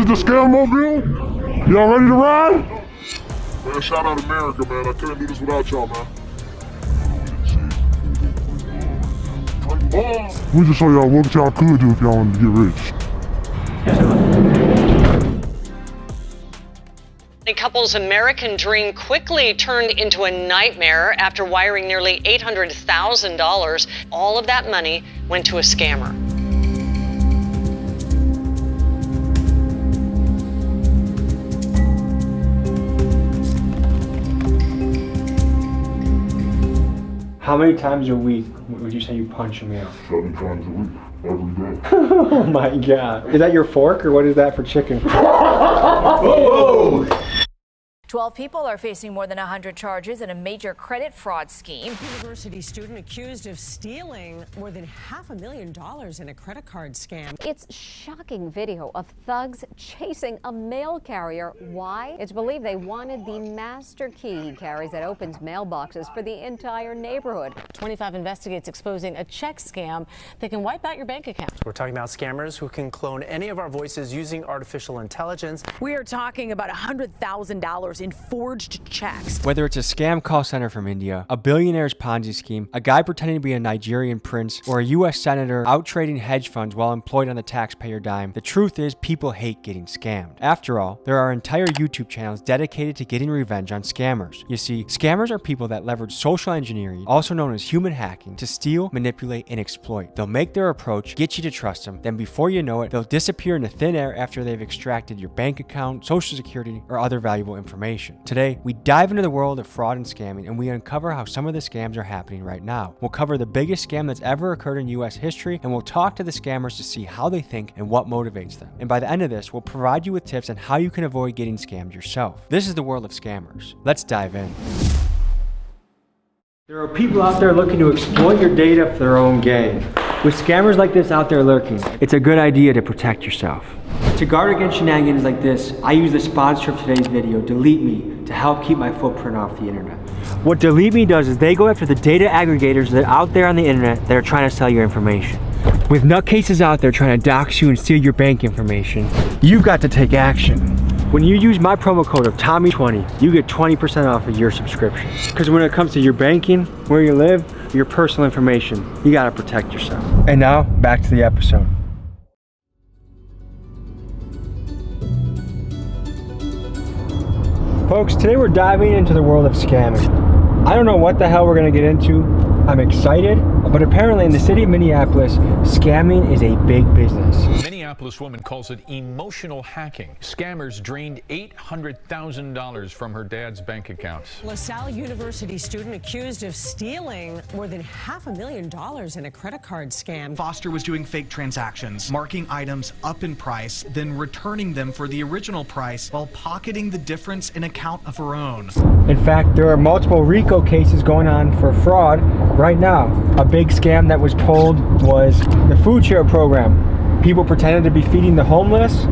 the scam mobile? Y'all ready to ride? Man, shout out America, man. I couldn't do this without y'all, man. We just show y'all what y'all could do if y'all wanted to get rich. The couple's American dream quickly turned into a nightmare after wiring nearly $800,000. All of that money went to a scammer. How many times a week would you say you punch a meal? 7 times a week, every day. Oh my God. Is that your fork or what is that for chicken? Whoa! 12 people are facing more than 100 charges in a major credit fraud scheme. University student accused of stealing more than $500,000 in a credit card scam. It's shocking video of thugs chasing a mail carrier. Why? It's believed they wanted the master key he carries that opens mailboxes for the entire neighborhood. 25 investigates exposing a check scam that can wipe out your bank account. We're talking about scammers who can clone any of our voices using artificial intelligence. We are talking about $100,000 in forged checks. Whether it's a scam call center from India, a billionaire's Ponzi scheme, a guy pretending to be a Nigerian prince, or a U.S. senator out trading hedge funds while employed on the taxpayer dime, the truth is people hate getting scammed. After all, there are entire YouTube channels dedicated to getting revenge on scammers. You see, scammers are people that leverage social engineering, also known as human hacking, to steal, manipulate, and exploit. They'll make their approach, get you to trust them, then before you know it, they'll disappear into thin air after they've extracted your bank account, social security, or other valuable information. Today, we dive into the world of fraud and scamming, and we uncover how some of the scams are happening right now. We'll cover the biggest scam that's ever occurred in U.S. history, and we'll talk to the scammers to see how they think and what motivates them. And by the end of this, we'll provide you with tips on how you can avoid getting scammed yourself. This is the world of scammers. Let's dive in. There are people out there looking to exploit your data for their own gain. With scammers like this out there lurking, it's a good idea to protect yourself. To guard against shenanigans like this, I use the sponsor of today's video, Delete Me, to help keep my footprint off the internet. What Delete Me does is they go after the data aggregators that are out there on the internet that are trying to sell your information. With nutcases out there trying to dox you and steal your bank information, you've got to take action. When you use my promo code of Tommy20, you get 20% off of your subscription. Because when it comes to your banking, where you live, your personal information, you gotta protect yourself. And now, back to the episode. Folks, today we're diving into the world of scamming. I don't know what the hell we're gonna get into. I'm excited, but apparently in the city of Minneapolis, scamming is a big business. Minneapolis woman calls it emotional hacking. Scammers drained $800,000 from her dad's bank account. LaSalle University student accused of stealing more than $500,000 in a credit card scam. Foster was doing fake transactions, marking items up in price, then returning them for the original price while pocketing the difference in account of her own. In fact, there are multiple RICO cases going on for fraud right now. A big scam that was pulled was the food share program. People pretended to be feeding the homeless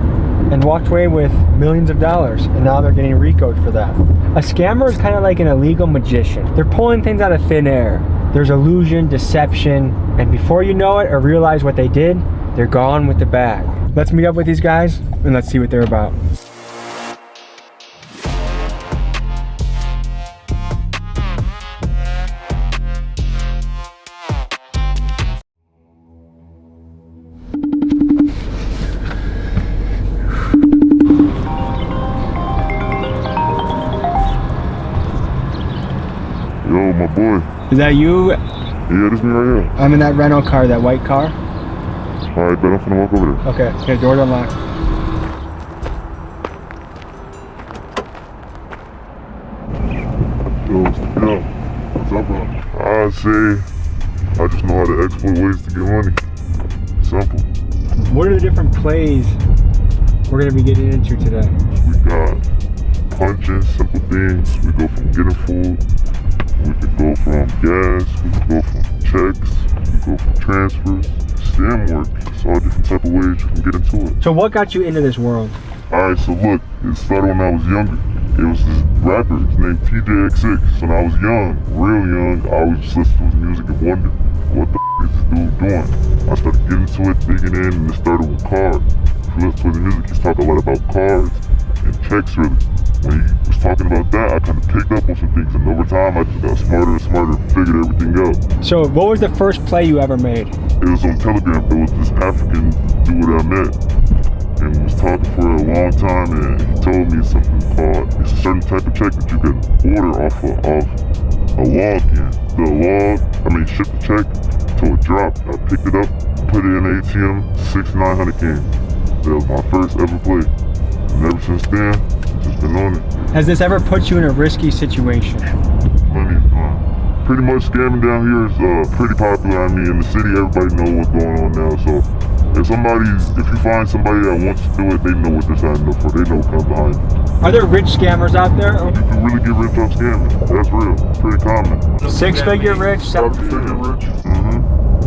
and walked away with millions of dollars, and now they're getting RICO'd for that. A scammer is kind of like an illegal magician. They're pulling things out of thin air. There's illusion, deception, and before you know it or realize what they did, they're gone with the bag. Let's meet up with these guys and let's see what they're about. Yo, my boy. Is that you? Yeah, this me right here. I'm in that rental car, that white car. Alright, bet I'm finna walk over there. Okay, yeah, door's unlocked. Yo, what's up, bro? I say, I just know how to exploit ways to get money. Simple. What are the different plays we're gonna be getting into today? We got punching, simple things. We go from getting food. We can go from gas. We can go from checks. We can go from transfers. Stem work. It's all different type of ways you can get into it. So what got you into this world? Alright, so look, it started when I was younger. It was this rapper, his name TJX6. So when I was young, real young, I always just listened to his music and wondered, what the is this dude doing? I started getting into it, digging in, and it started with cars. if you listen to the music, he's talking a lot about cards and checks, really. When he was talking about that, I kind of picked up on some things, and over time, I just got smarter and smarter and figured everything out. So what was the first play you ever made? It was on Telegram. It was this African dude I met, and we was talking for a long time, and he told me something called, it's a certain type of check that you can order off a log in. Ship the check till it dropped. I picked it up, put it in the ATM, 600-900 came. That was my first ever play. And ever since then, I've just been on it. Has this ever put you in a risky situation? Plenty of time. Pretty much scamming down here is pretty popular. I mean, in the city, everybody knows what's going on now. So if you find somebody that wants to do it, they know what they're signing up for. They know what comes behind it. Are there rich scammers out there? You can really get rich off scamming. That's real. Pretty common. Six-figure rich, seven-figure rich.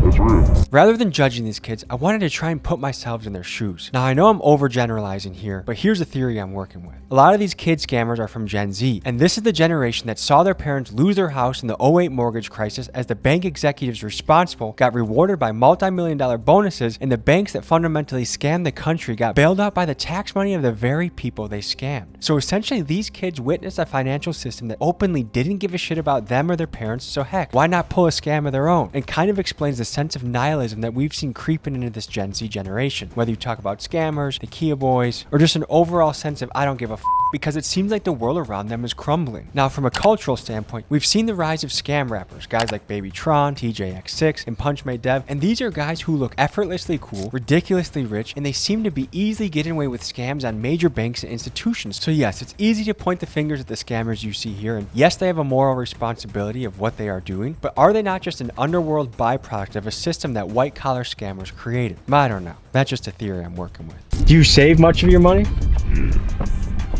That's real. Rather than judging these kids, I wanted to try and put myself in their shoes. Now, I know I'm overgeneralizing here, but here's a theory I'm working with. A lot of these kid scammers are from Gen Z, and this is the generation that saw their parents lose their house in the 08 mortgage crisis as the bank executives responsible got rewarded by multi-million-dollar bonuses, and the banks that fundamentally scammed the country got bailed out by the tax money of the very people they scammed. So essentially, these kids witnessed a financial system that openly didn't give a shit about them or their parents, so heck, why not pull a scam of their own? And kind of explains the sense of nihilism that we've seen creeping into this Gen Z generation. Whether you talk about scammers, the Kia boys, or just an overall sense of I don't give a because it seems like the world around them is crumbling. Now, from a cultural standpoint, we've seen the rise of scam rappers, guys like Baby Tron, TJX6, and Punch Made Dev, and these are guys who look effortlessly cool, ridiculously rich, and they seem to be easily getting away with scams on major banks and institutions. So yes, it's easy to point the fingers at the scammers you see here, and yes, they have a moral responsibility of what they are doing, but are they not just an underworld byproduct of a system that white-collar scammers created? I don't know. That's just a theory I'm working with. Do you save much of your money? Yeah.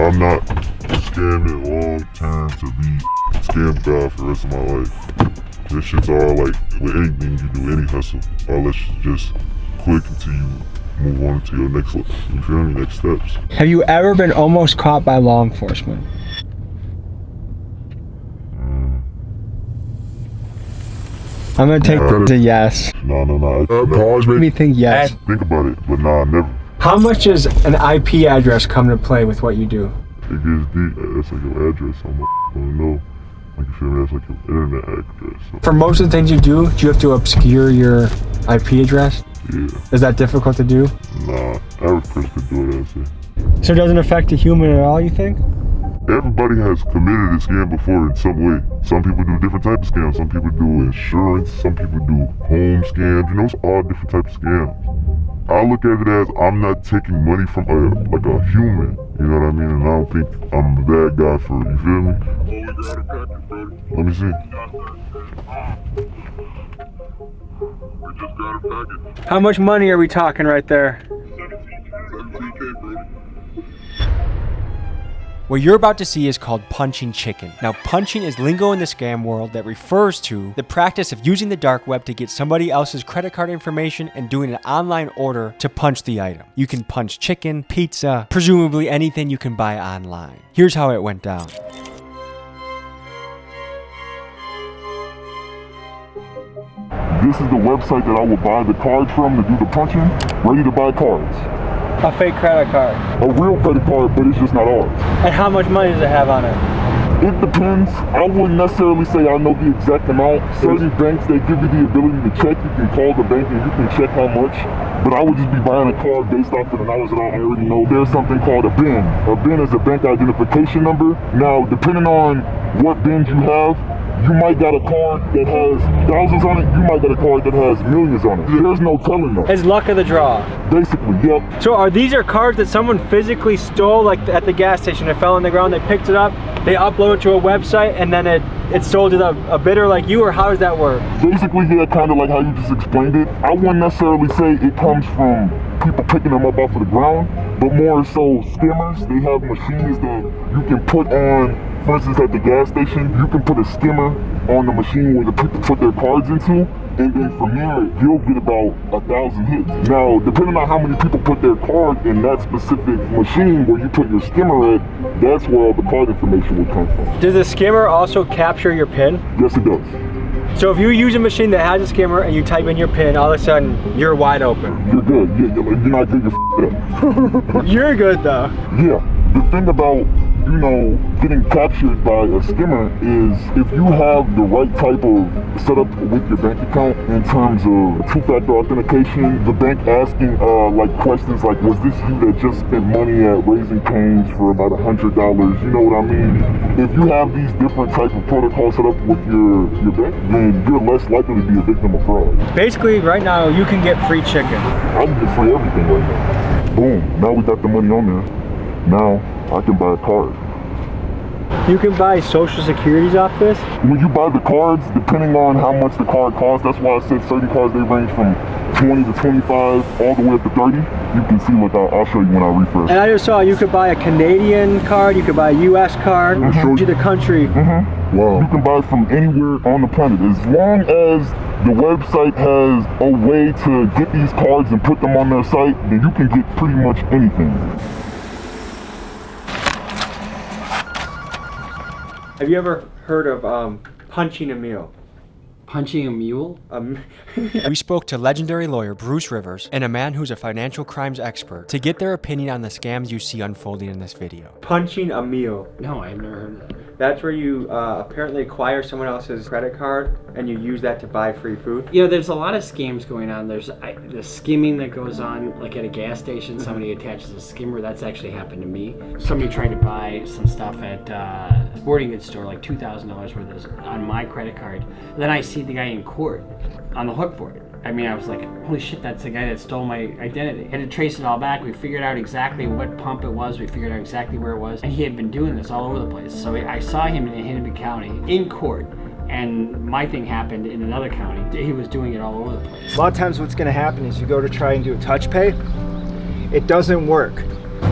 I'm not scamming long term to be scam guy for the rest of my life. This shit's all like, with anything you do, any hustle, all that shit just quick until you move on to your next, you feel me, next steps. Have you ever been almost caught by law enforcement? I'm gonna take the yes. No. Pause me. Think yes. Think about it, but nah, never. How much does an IP address come to play with what you do? It gets deep. That's like your address. I don't know. Like, you feel me? That's like your internet address. So. For most of the things you do you have to obscure your IP address? Yeah. Is that difficult to do? Nah, average person could do it, I'd say. So it doesn't affect a human at all, you think? Everybody has committed a scam before in some way. Some people do different types of scams. Some people do insurance. Some people do home scams. You know, it's all different types of scams. I look at it as I'm not taking money from a human. You know what I mean? And I don't think I'm a bad guy for it. You feel me? Let me see. We just got a package. How much money are we talking right there? 17K, bro. What you're about to see is called punching chicken. Now, punching is lingo in the scam world that refers to the practice of using the dark web to get somebody else's credit card information and doing an online order to punch the item. You can punch chicken, pizza, presumably anything you can buy online. Here's how it went down. This is the website that I would buy the cards from to do the punching. Ready to buy cards. A fake credit card. A real credit card, but it's just not ours. And how much money does it have on it? It depends. I wouldn't necessarily say I know the exact amount. Certain banks, they give you the ability to check. You can call the bank and you can check how much. But I would just be buying a card based off of the knowledge that I already know. There's something called a BIN. A BIN is a bank identification number. Now, depending on what BINs you have, you might got a card that has thousands on it, you might got a card that has millions on it. There's no telling them. It's luck of the draw. Basically, yep. So these are cards that someone physically stole, like at the gas station? It fell on the ground, they picked it up, they upload it to a website, and then it's sold to a bidder like you, or how does that work? Basically, yeah, kind of like how you just explained it. I wouldn't necessarily say it comes from people picking them up off of the ground, but more so scammers. They have machines that you can put on. For instance, at the gas station, you can put a skimmer on the machine where the people put their cards into, and then from there, you'll get about 1,000 hits. Now, depending on how many people put their card in that specific machine where you put your skimmer at, that's where all the card information will come from. Does the skimmer also capture your PIN? Yes, it does. So if you use a machine that has a skimmer and you type in your PIN, all of a sudden, you're wide open. You're good. You're not good, you're up. You're good though. Yeah. The thing about, getting captured by a skimmer is if you have the right type of setup with your bank account in terms of two-factor authentication, the bank asking questions like, was this you that just spent money at Raising Cane's for about $100? You know what I mean? If you have these different type of protocols set up with your bank, then you're less likely to be a victim of fraud. Basically, right now, you can get free chicken. I can get free everything right now. Boom, now we got the money on there. Now, I can buy a card. You can buy Social Securities off this? When you buy the cards, depending on how much the card costs, that's why I said certain cards, they range from 20 to 25 all the way up to 30. You can see, look, I'll show you when I refresh. And I just saw you could buy a Canadian card, you could buy a US card, show you the country. Wow. You can buy from anywhere on the planet. As long as the website has a way to get these cards and put them on their site, then you can get pretty much anything. Have you ever heard of punching a mule? Punching a mule? We spoke to legendary lawyer Bruce Rivers and a man who's a financial crimes expert to get their opinion on the scams you see unfolding in this video. Punching a mule. No, I've never heard of that. That's where you apparently acquire someone else's credit card and you use that to buy free food? There's a lot of scams going on. There's the skimming that goes on, like at a gas station, somebody attaches a skimmer. That's actually happened to me. Somebody tried to buy some stuff at a sporting goods store, like $2,000 worth of on my credit card. And then I see the guy in court on the hook for it. I mean, I was like, holy shit, that's the guy that stole my identity. Had to trace it all back. We figured out exactly what pump it was. We figured out exactly where it was. And he had been doing this all over the place. So I saw him in Hennepin County in court. And my thing happened in another county. He was doing it all over the place. A lot of times what's going to happen is you go to try and do a touch pay. It doesn't work.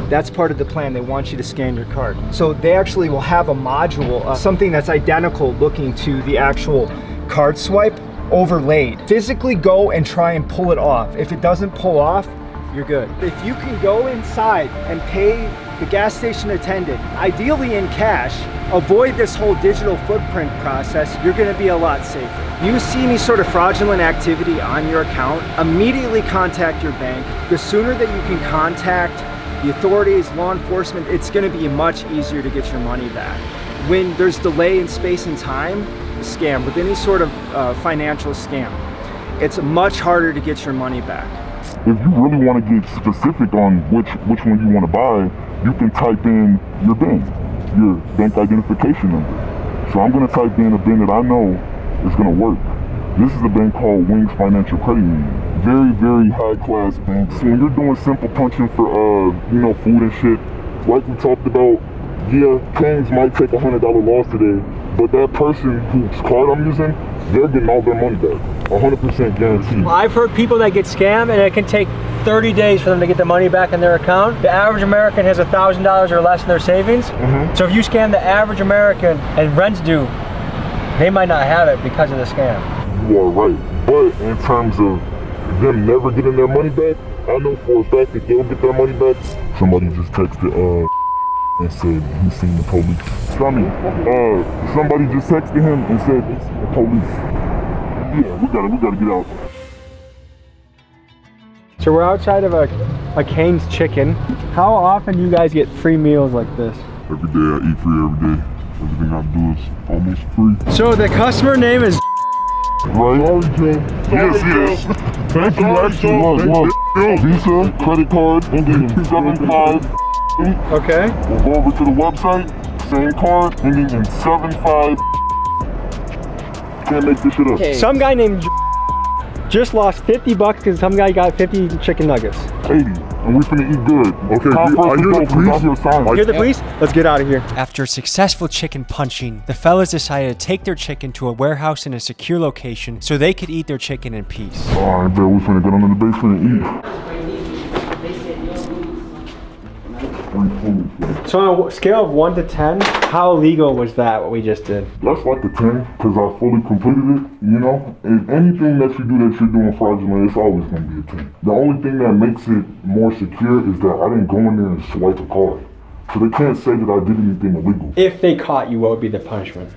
That's part of the plan. They want you to scan your card. So they actually will have a module, something that's identical looking to the actual card swipe, overlaid. Physically go and try and pull it off. If it doesn't pull off, you're good. If you can go inside and pay the gas station attendant, ideally in cash, avoid this whole digital footprint process, you're gonna be a lot safer. You see any sort of fraudulent activity on your account, immediately contact your bank. The sooner that you can contact the authorities, law enforcement, it's gonna be much easier to get your money back. When there's delay in space and time, scam, with any sort of financial scam, it's much harder to get your money back. If you really want to get specific on which one you want to buy, you can type in your bank identification number. So I'm going to type in a bank that I know is going to work. This is a bank called Wings Financial Credit Union. Very, very high class bank. So when you're doing simple punching for food and shit, like we talked about, yeah, Cane's might take a $100 loss today, but that person whose card I'm using, they're getting all their money back. 100% guaranteed. Well, I've heard people that get scammed and it can take 30 days for them to get the money back in their account. The average American has $1,000 or less in their savings. So if you scam the average American and rent's due, they might not have it because of the scam. You are right. But in terms of them never getting their money back, I know for a fact that they'll get their money back. Somebody just texted and said he's seen the police. Somebody just texted him and said he's seen the police. Yeah, we gotta get out. So we're outside of a Cane's Chicken. How often do you guys get free meals like this? Every day I eat free every day. Everything I do is almost free. So the customer name is right? Yes. Thank you, actually. Look. Visa, credit card, ending in 75. Okay. We'll go over to the website, same card, ending in 75. Can't make this shit up. Okay. Some guy named just lost $50 because some guy got 50 chicken nuggets. 80, and we finna eat good. Okay, I hear the police. Hear the police? Let's get out of here. After successful chicken punching, the fellas decided to take their chicken to a warehouse in a secure location so they could eat their chicken in peace. Alright, bro, we finna go down to the basement and eat. So on a scale of 1 to 10, how legal was that, what we just did? That's like a 10, because I fully completed it, And anything that you do that you're doing fraudulent, it's always going to be a 10. The only thing that makes it more secure is that I didn't go in there and swipe a card. So they can't say that I did anything illegal. If they caught you, what would be the punishment?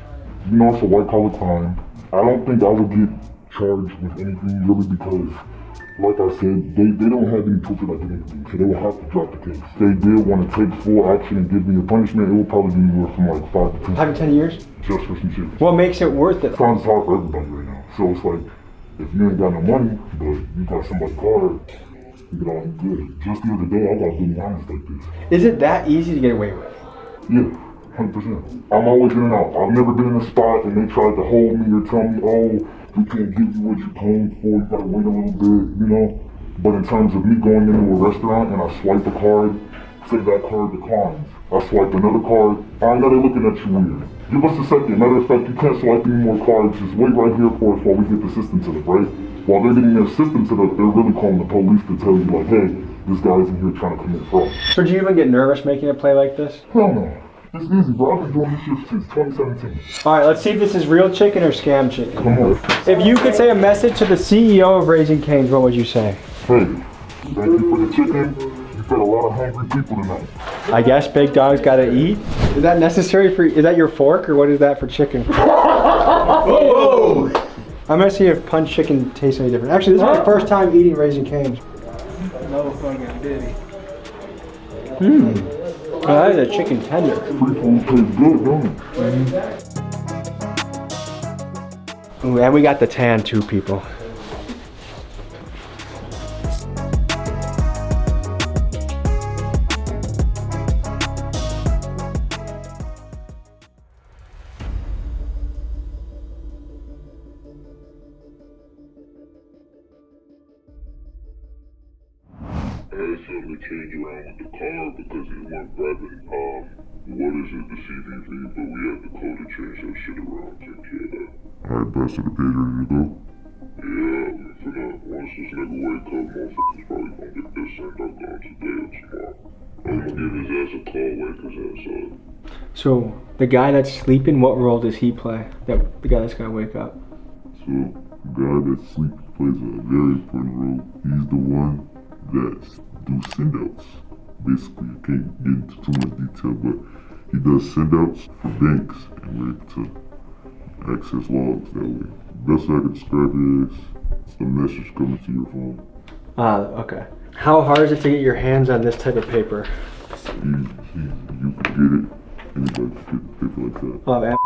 It's a white collar crime. I don't think I would get charged with anything really because Like I said, they don't have any proof of identity, so they will have to drop the case. If they did want to take full action and give me a punishment, it will probably be anywhere from like 5 to 10. 5 to 10 years? Just for some shit. What makes it worth it? Times hard for everybody right now. So it's like, if you ain't got no money, but you got somebody's card, you get all good. Just the other day, I got good lines like this. Is it that easy to get away with? Yeah, 100%. I'm always in and out. I've never been in a spot and they tried to hold me or tell me, oh, we can't give you what you're paying for, you gotta wait a little bit, you know? But in terms of me going into a restaurant and I swipe a card, say that card declines. I swipe another card, I know they're looking at you weird. Give us a second. Matter of fact, you can't swipe any more cards. Just wait right here for us while we get the system set up, right? While they're getting their system set up, they're really calling the police to tell you, like, hey, this guy's in here trying to commit fraud. So do you even get nervous making a play like this? Hell no. It's easy, bro. I've been doing this shit since 2017. All right, let's see if this is real chicken or scam chicken. Come on. If you could say a message to the CEO of Raising Cane's, what would you say? Hey, thank you for the chicken. You fed a lot of hungry people tonight. I guess big dogs gotta eat. Is that necessary for, is that your fork or what is that for chicken? Whoa! I'm gonna see if punch chicken tastes any different. Actually, this is my first time eating Raising Cane's. No fucking diddy. Oh, that is a chicken tender. Free food tastes good, don't it? Ooh, and we got the tan too, people. I had something to change around with the car because it weren't grabbing, the CVV, but we had the code to change that shit around, take care of that. Alright, boss, so the page ready to go? Yeah, for now, once this nigga wake up, motherfuckers probably gonna get this sent out on today or tomorrow. I'm gonna give his ass a call, wake his ass up. So, the guy that's sleeping, what role does he play? The guy that's gonna wake up? So, the guy that's sleeping plays a very important role. He's the one that do send-outs. Basically, I can't get into too much detail, but he does send-outs for banks, and we're able to access logs that way. Best I can describe it is a message coming to your phone. Okay. How hard is it to get your hands on this type of paper? Easy. You can get it. Anybody can get paper like that.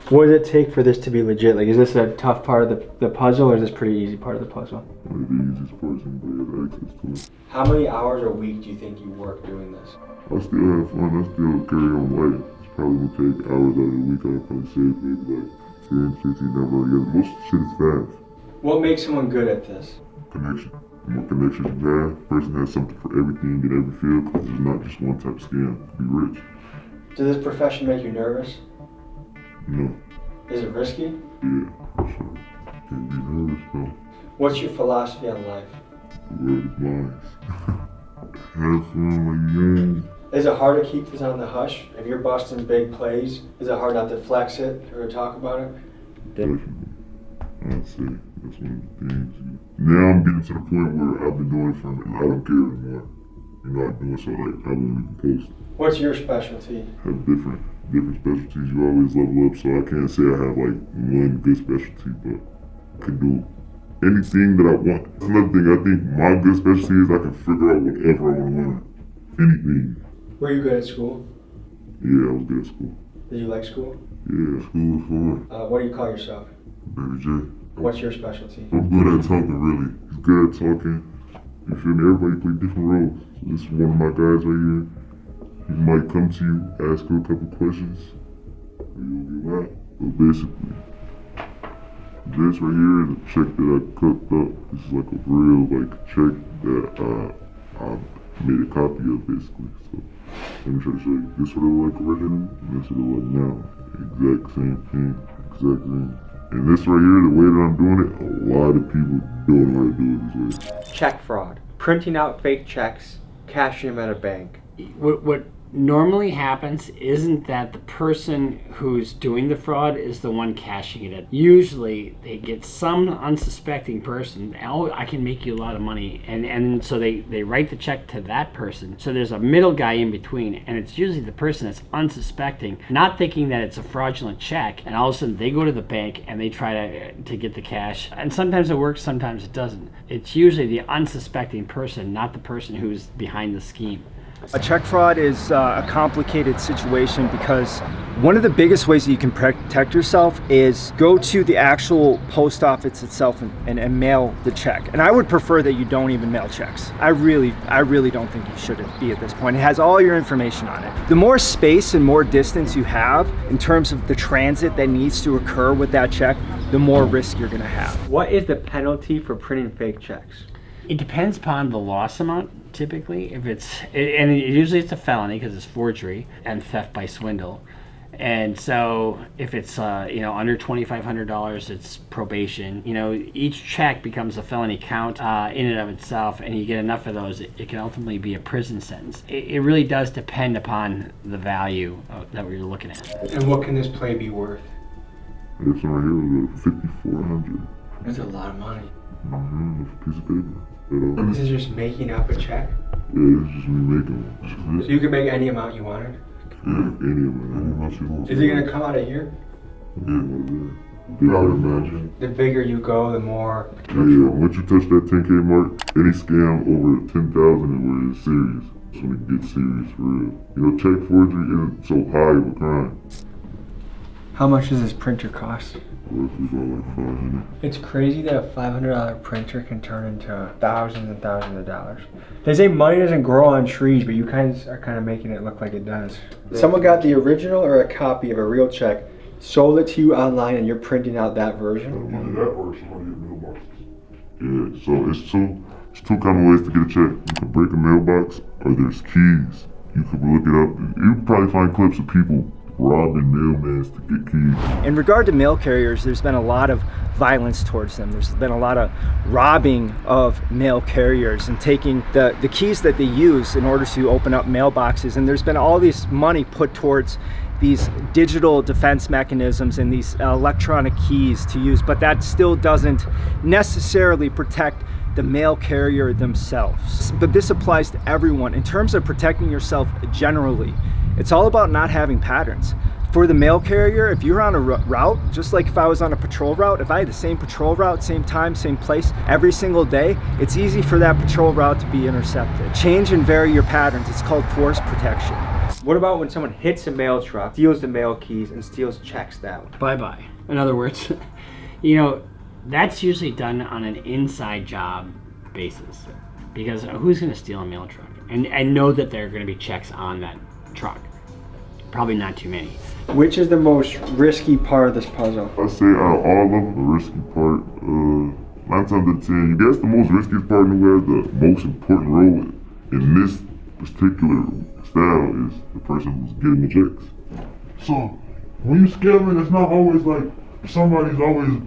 What does it take for this to be legit? Like, is this a tough part of the puzzle, or is this pretty easy part of the puzzle? One of the easiest parts anybody has access to it. How many hours a week do you think you work doing this? I still have fun. I still carry on life. It's probably gonna take hours out of the week. I'll probably save maybe like 10, 15 hours together. Most shit is fast. What makes someone good at this? Connection. The more connections you have, the person has something for everything in every field, because it's not just one type of scam to be rich. Does this profession make you nervous? No. Is it risky? Yeah, for sure. Can't be nervous though. What's your philosophy on life? The word is mine. Have fun while you're young. Is it hard to keep this on the hush? If you're busting big plays, is it hard not to flex it or talk about it? Definitely. I'd say that's one of the things. Now I'm getting to the point where I've been doing it for and I don't care anymore. You know, I do it so like I won't even post it. What's your specialty? Have different specialties. You always level up, so I can't say I have like one good specialty, but I can do anything that I want. That's another thing. I think my good specialty is I can figure out whatever I want to learn. Anything. Were you good at school? Yeah, I was good at school. Did you like school? Yeah, school was fun. What do you call yourself? Baby J. What's your specialty? I'm good at talking, really. He's good at talking. You feel me? Everybody play different roles. So this is one of my guys right here. He might come to you, ask you a couple questions, or you'll be lying. But basically, this right here is a check that I cooked up. This is like a real check that I made a copy of, basically. So let me try to show you. This what it look like originally, and this what it look like now. Exact same thing, exact thing. And this right here, the way that I'm doing it, a lot of people don't know how to do it this way. Check fraud. Printing out fake checks, cashing them at a bank. What normally happens isn't that the person who's doing the fraud is the one cashing it in. Usually they get some unsuspecting person, oh, I can make you a lot of money, and so they write the check to that person. So there's a middle guy in between, and it's usually the person that's unsuspecting, not thinking that it's a fraudulent check, and all of a sudden they go to the bank and they try to get the cash. And sometimes it works, sometimes it doesn't. It's usually the unsuspecting person, not the person who's behind the scheme. A check fraud is a complicated situation because one of the biggest ways that you can protect yourself is go to the actual post office itself and mail the check. And I would prefer that you don't even mail checks. I really don't think you should be at this point. It has all your information on it. The more space and more distance you have in terms of the transit that needs to occur with that check, the more risk you're gonna have. What is the penalty for printing fake checks? It depends upon the loss amount, typically. If it's, and usually it's a felony because it's forgery and theft by swindle. And so if it's under $2,500, it's probation. Each check becomes a felony count in and of itself, and you get enough of those, it can ultimately be a prison sentence. It really does depend upon the value that we're looking at. And what can this play be worth? This one right here was $5,400. That's a lot of money. Piece of paper. This is just making up a check? Yeah, it's just me making one. So you can make any amount you wanted? Yeah, any amount you want. Is it going to come out of here? Yeah, I would imagine. The bigger you go, the more... Yeah, once you touch that 10K mark, any scam over 10,000 is where it's serious. That's when it gets serious for real. Check forgery isn't so high of a crime. How much does this printer cost? Roughly about like $500. It's crazy that a $500 printer can turn into thousands and thousands of dollars. They say money doesn't grow on trees, but you guys are kind of making it look like it does. Someone got the original or a copy of a real check, sold it to you online, and you're printing out that version? Either that or somebody in mailboxes. Yeah, so it's two kind of ways to get a check. You can break a mailbox, or there's keys. You can look it up. You can probably find clips of people robbing mailmans to get keys. In regard to mail carriers, there's been a lot of violence towards them. There's been a lot of robbing of mail carriers and taking the keys that they use in order to open up mailboxes. And there's been all this money put towards these digital defense mechanisms and these electronic keys to use, but that still doesn't necessarily protect the mail carrier themselves. But this applies to everyone. In terms of protecting yourself generally, it's all about not having patterns. For the mail carrier, if you're on a route, just like if I was on a patrol route, if I had the same patrol route, same time, same place, every single day, it's easy for that patrol route to be intercepted. Change and vary your patterns. It's called force protection. What about when someone hits a mail truck, steals the mail keys, and steals checks that way? Bye-bye. In other words, that's usually done on an inside job basis. Because who's going to steal a mail truck? And know that there are going to be checks on that truck? Probably not too many. Which is the most risky part of this puzzle? I say out of all of them, the risky part, 9 times out of 10, you guess the most riskiest part who has the most important role in this particular style is the person who's getting the checks. So, when you scamming, it's not always like somebody's always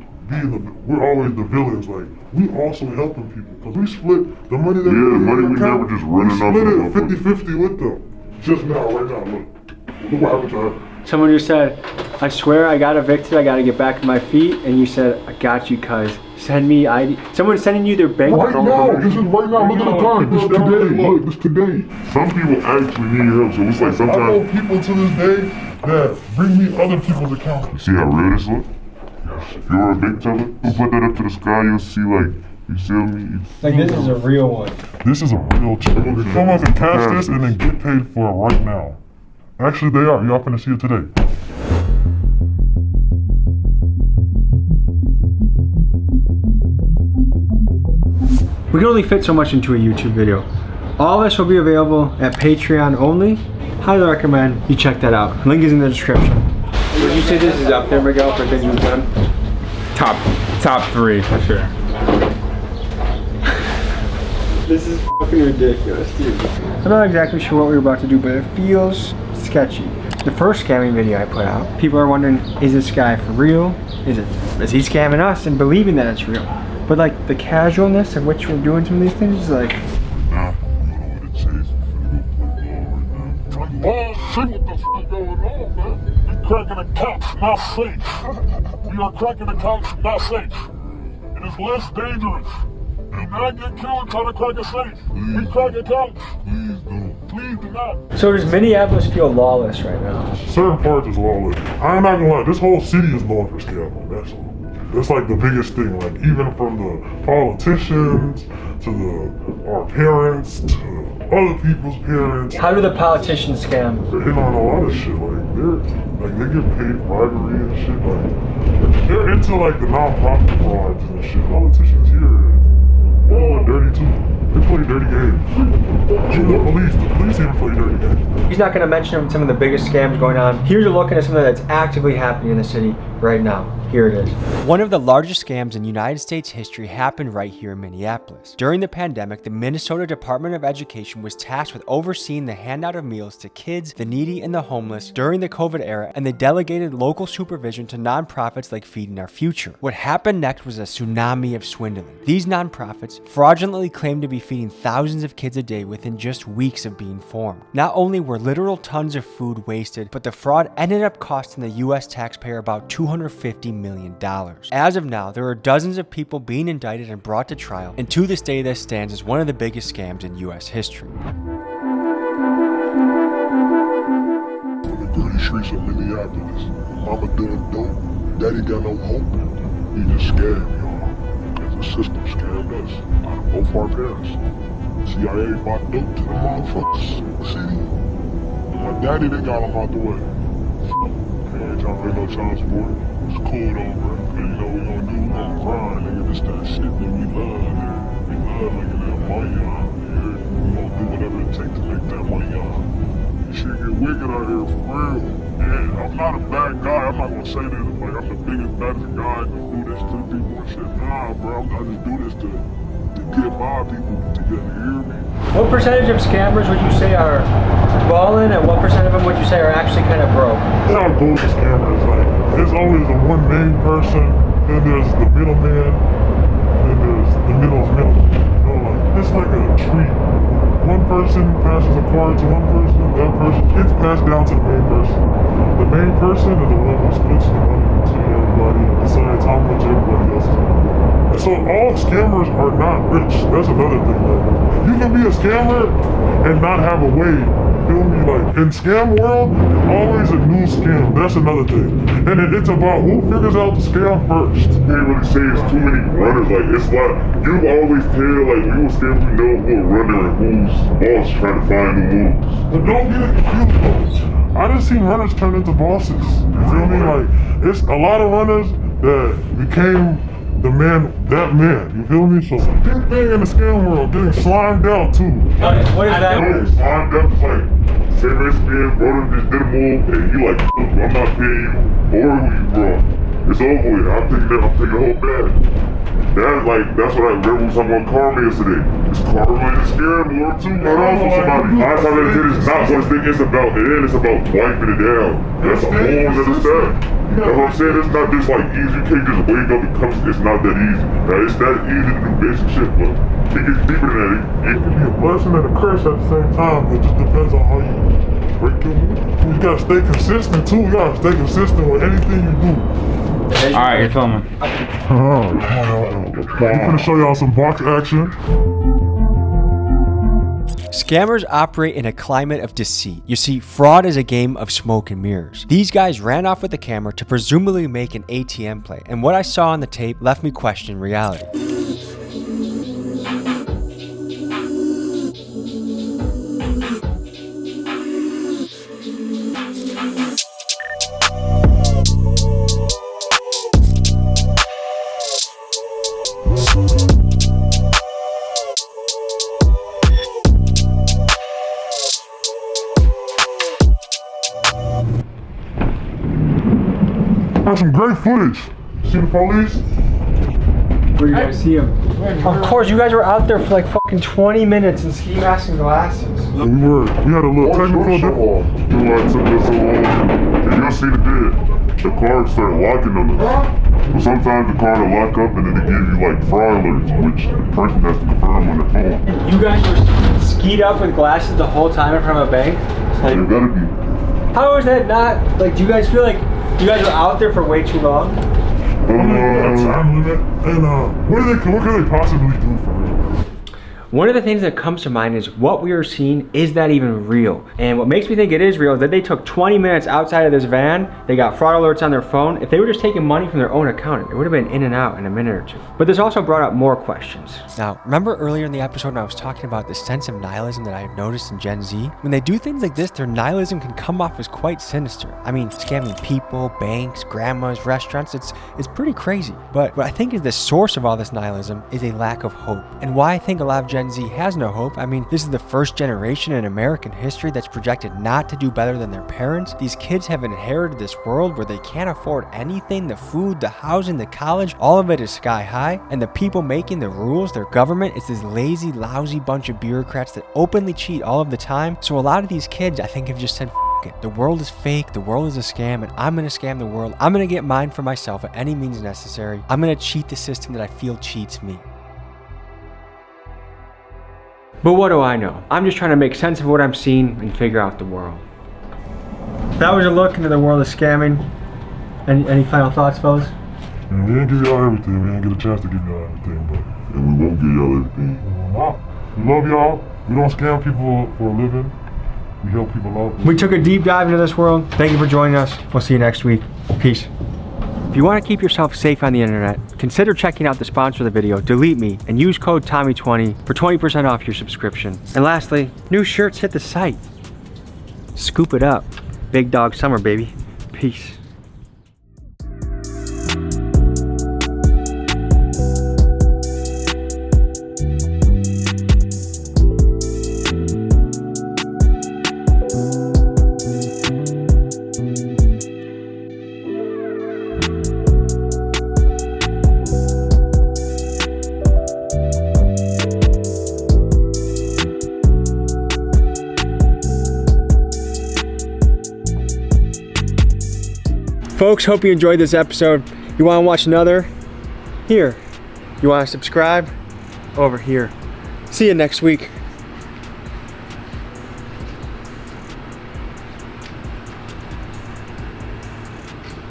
we're always the villains. Like, we also helping people because we split the money that the money we never just running off. We split it 50-50 with them. Just now, right now, look what happened to her. Someone just said, I swear I got evicted, I gotta get back on my feet, and you said, I got you, cuz. Send me ID. Someone's sending you their bank account. Right now, this is right now, look at the time. This today, look, this today. Some people actually need help, so it's like sometimes. I know people to this day that bring me other people's accounts. You see how real this look? If you're a big teller, who put that up to the sky, you'll see like, you see me? Like this is a real one. This is a real check. Someone can cash this and then get paid for it right now. Actually, they are. Y'all finna see it today. We can only fit so much into a YouTube video. All of us will be available at Patreon only. Highly recommend you check that out. Link is in the description. Would you say this is up there, Miguel, for things you've done? Top 3 for sure. This is fucking ridiculous, dude. I'm not exactly sure what we were about to do, but it feels sketchy. The first scamming video I put out, people are wondering, is this guy for real? Is he scamming us and believing that it's real? But like the casualness of which we're doing some of these things is like, Nah, you know what it is. see what the fuck going on, man. We cracking accounts, not safe. We are cracking accounts, not safe. It is less dangerous. Do not get killed trying to crack a safe. We crack accounts. Please don't. Please do not. So does Minneapolis feel lawless right now? Certain parts is lawless. I'm not gonna lie, this whole city is known for scamming. That's like the biggest thing. Like even from the politicians to our parents to other people's parents. How do the politicians scam? They're in on a lot of shit. They get paid bribery and shit. Like they're into like the non-profit frauds and shit. Politicians here, they're dirty too. They play dirty games. Even the police even play dirty games. He's not going to mention some of the biggest scams going on. Here's a look at something that's actively happening in the city right now. Here it is. One of the largest scams in United States history happened right here in Minneapolis. During the pandemic, the Minnesota Department of Education was tasked with overseeing the handout of meals to kids, the needy, and the homeless during the COVID era, and they delegated local supervision to nonprofits like Feeding Our Future. What happened next was a tsunami of swindling. These nonprofits fraudulently claimed to be feeding thousands of kids a day within just weeks of being formed. Not only were literal tons of food wasted, but the fraud ended up costing the US taxpayer about $250 million. As of now, there are dozens of people being indicted and brought to trial, and to this day this stands as one of the biggest scams in US history. On the dirty streets of Minneapolis, mama doing dope, daddy got no hope. He just scammed y'all, because the system scammed us out of both our parents. CIA bought dope to the motherfuckers in the city. And my daddy, they got him out the way. Ain't trying to pay no child support. It's cool though, bro. Cause you know we gonna do, we gonna grind, nigga. This that shit that we love, nigga. We love making that money on here. We gonna do whatever it takes to make that money on. This shit get wicked out here for real. And I'm not a bad guy. I'm not gonna say this like I'm the biggest, baddest guy to do this to people and shit. Nah, bro. I just do this to get my people together. You hear me? What percentage of scammers would you say are balling, and what percent of them would you say are actually kind of broke? That's how bullshit scammers like. There's always the one main person, then there's the middleman, then there's the middle's middle. You know, like it's like a tree. One person passes a card to one person, that person gets passed down to the main person. The main person is the one who splits the money to everybody and decides how much everybody else is going to get. And so all scammers are not rich. That's another thing. Like, you can be a scammer and not have a way. Feel me? Like in scam world, there's always a new scam. That's another thing. And it's about who figures out the scam first. You can't really say it's too many runners. Like it's like you always tell like we will scam, we know who a runner and who's boss trying to find new moves. But don't get it confused though. I just seen runners turn into bosses. You feel me? Like it's a lot of runners that became that man, you feel me? So big thing in the scam world, getting slimed out too. What is that? Slimed out is like, say Mexican, brother just did a move, and you like, I'm not paying you, or who you brought. It's over with, I'm taking the whole bag. That's what I remember we was talking about karma yesterday. It's karma in the scam world too. Not off of somebody. I thought it is not what it's about, and then it's about wiping it down. That's a whole other step. That's what I'm saying, it's not just like easy, you can't just wake up and come, it's not that easy. Now it's that easy to do basic shit, but it gets deeper than that. It can be a blessing and a curse at the same time, but it just depends on how you break your move. You gotta stay consistent too, you gotta stay consistent with anything you do. Alright, you're filming. I'm gonna show y'all some box action. Scammers operate in a climate of deceit. You see, fraud is a game of smoke and mirrors. These guys ran off with the camera to presumably make an ATM play, and what I saw on the tape left me questioning reality. That's some great footage. See the police? Where do you guys see him? Of course, you guys were out there for like fucking 20 minutes in ski masks and glasses. We had a little technical difficulty. You'll see the dead. The car started locking on us. But sometimes the car will lock up and then they give you like fraud alerts, which the person has to confirm on their phone. You guys were skied up with glasses the whole time in front of a bank? You gotta be. How is that not, like, do you guys feel like you guys are out there for way too long? Time limit, and what can they possibly do for me? One of the things that comes to mind is what we are seeing, is that even real? And what makes me think it is real is that they took 20 minutes outside of this van, they got fraud alerts on their phone. If they were just taking money from their own account, it would have been in and out in a minute or two. But this also brought up more questions. Now, remember earlier in the episode when I was talking about the sense of nihilism that I've noticed in Gen Z? When they do things like this, their nihilism can come off as quite sinister. I mean, scamming people, banks, grandmas, restaurants, it's pretty crazy. But what I think is the source of all this nihilism is a lack of hope. And why I think a lot of Gen Z has no hope. I mean, this is the first generation in American history that's projected not to do better than their parents. These kids have inherited this world where they can't afford anything. The food, the housing, the college, all of it is sky high. And the people making the rules, their government, is this lazy, lousy bunch of bureaucrats that openly cheat all of the time. So a lot of these kids, I think, have just said, F it. The world is fake, the world is a scam, and I'm gonna scam the world. I'm gonna get mine for myself at any means necessary. I'm gonna cheat the system that I feel cheats me. But what do I know? I'm just trying to make sense of what I'm seeing and figure out the world. That was a look into the world of scamming. Any final thoughts, fellas? Man, we didn't give y'all everything. We didn't get a chance to give y'all everything, but And we won't give y'all everything. we will not. We love y'all. We don't scam people for a living. We help people out. We took a deep dive into this world. Thank you for joining us. We'll see you next week. Peace. If you want to keep yourself safe on the internet, consider checking out the sponsor of the video, Delete Me, and use code Tommy20 for 20% off your subscription. And lastly, new shirts hit the site. Scoop it up. Big dog summer, baby. Peace. Folks, hope you enjoyed this episode. You want to watch another? Here. You want to subscribe? Over here. See you next week.